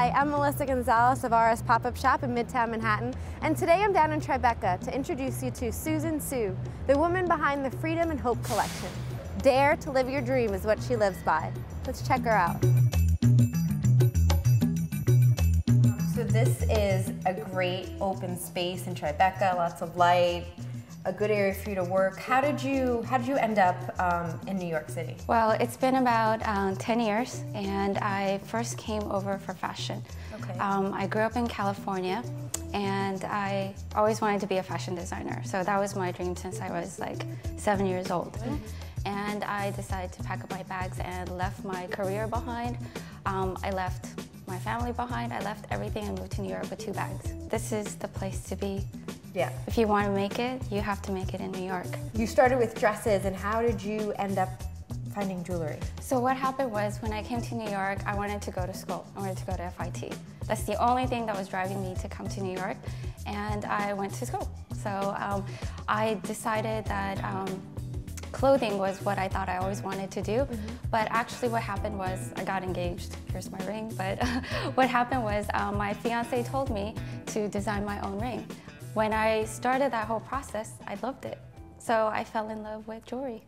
Hi, I'm Melissa Gonzalez of RS Pop-Up Shop in Midtown Manhattan, and today I'm down in Tribeca to introduce you to Susan Sue, the woman behind the Freedom and Hope collection. Dare to live your dream is what she lives by. Let's check her out. So this is a great open space in Tribeca, lots of light, a good area for you to work. How did you end up in New York City? Well, it's been about 10 years, and I first came over for fashion. Okay. I grew up in California, and I always wanted to be a fashion designer. So that was my dream since I was like 7 years old. Mm-hmm. And I decided to pack up my bags and left my career behind. I left my family behind. I left everything and moved to New York with 2 bags. This is the place to be. Yeah. If you want to make it, you have to make it in New York. You started with dresses, and how did you end up finding jewelry? So what happened was, when I came to New York, I wanted to go to school. I wanted to go to FIT. That's the only thing that was driving me to come to New York, and I went to school. So I decided that clothing was what I thought I always wanted to do. Mm-hmm. But actually what happened was I got engaged. Here's my ring. But what happened was my fiance told me to design my own ring. When I started that whole process, I loved it. So I fell in love with jewelry.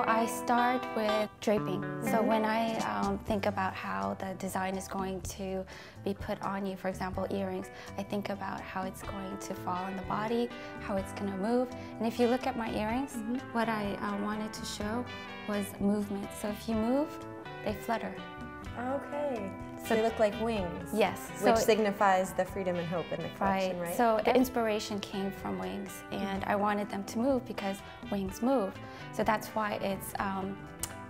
I start with draping. So when I think about how the design is going to be put on you, for example, earrings, I think about how it's going to fall on the body, how it's going to move. And if you look at my earrings, what I wanted to show was movement. So if you move, they flutter. Okay. So they look like wings. Yes. Which signifies the freedom and hope in the collection, right? So the inspiration came from wings, and I wanted them to move because wings move. So that's why it's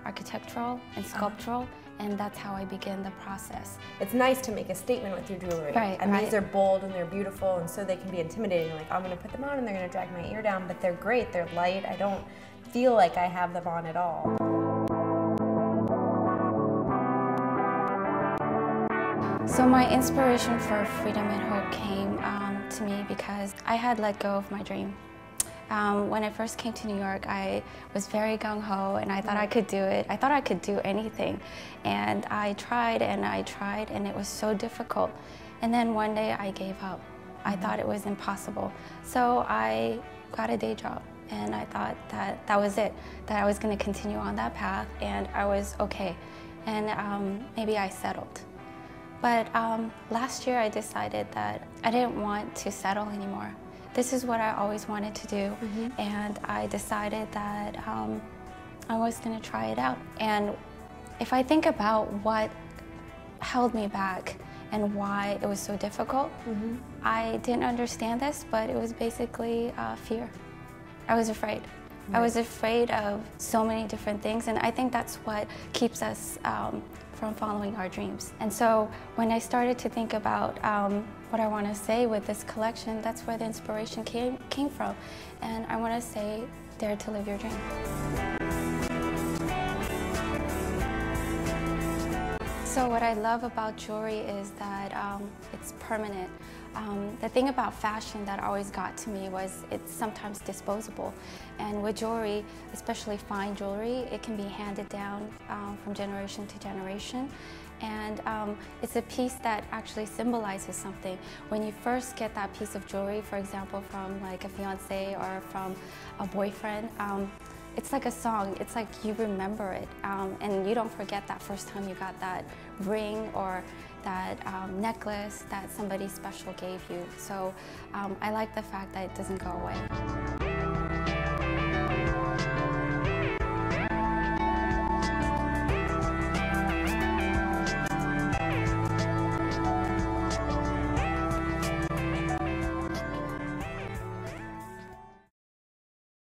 architectural and sculptural, and that's how I begin the process. It's nice to make a statement with your jewelry. Right, and these are bold and they're beautiful, and so they can be intimidating. Like, I'm going to put them on and they're going to drag my ear down, but they're great. They're light. I don't feel like I have them on at all. So my inspiration for Freedom and Hope came to me because I had let go of my dream. When I first came to New York, I was very gung-ho, and I thought I could do it. I thought I could do anything. And I tried, and it was so difficult. And then one day I gave up. I thought it was impossible. So I got a day job, and I thought that that was it, that I was going to continue on that path, and I was okay. And maybe I settled. But last year I decided that I didn't want to settle anymore. This is what I always wanted to do, and I decided that I was going to try it out. And if I think about what held me back and why it was so difficult, I didn't understand this, but it was basically fear. I was afraid. Right. I was afraid of so many different things, and I think that's what keeps us from following our dreams. And so when I started to think about what I want to say with this collection, that's where the inspiration came from. And I want to say, dare to live your dream. So what I love about jewelry is that it's permanent. The thing about fashion that always got to me was it's sometimes disposable. And with jewelry, especially fine jewelry, it can be handed down from generation to generation. And it's a piece that actually symbolizes something. When you first get that piece of jewelry, for example, from like a fiance or from a boyfriend, it's like a song. It's like you remember it, and you don't forget that first time you got that ring or that necklace that somebody special gave you. So I like the fact that it doesn't go away.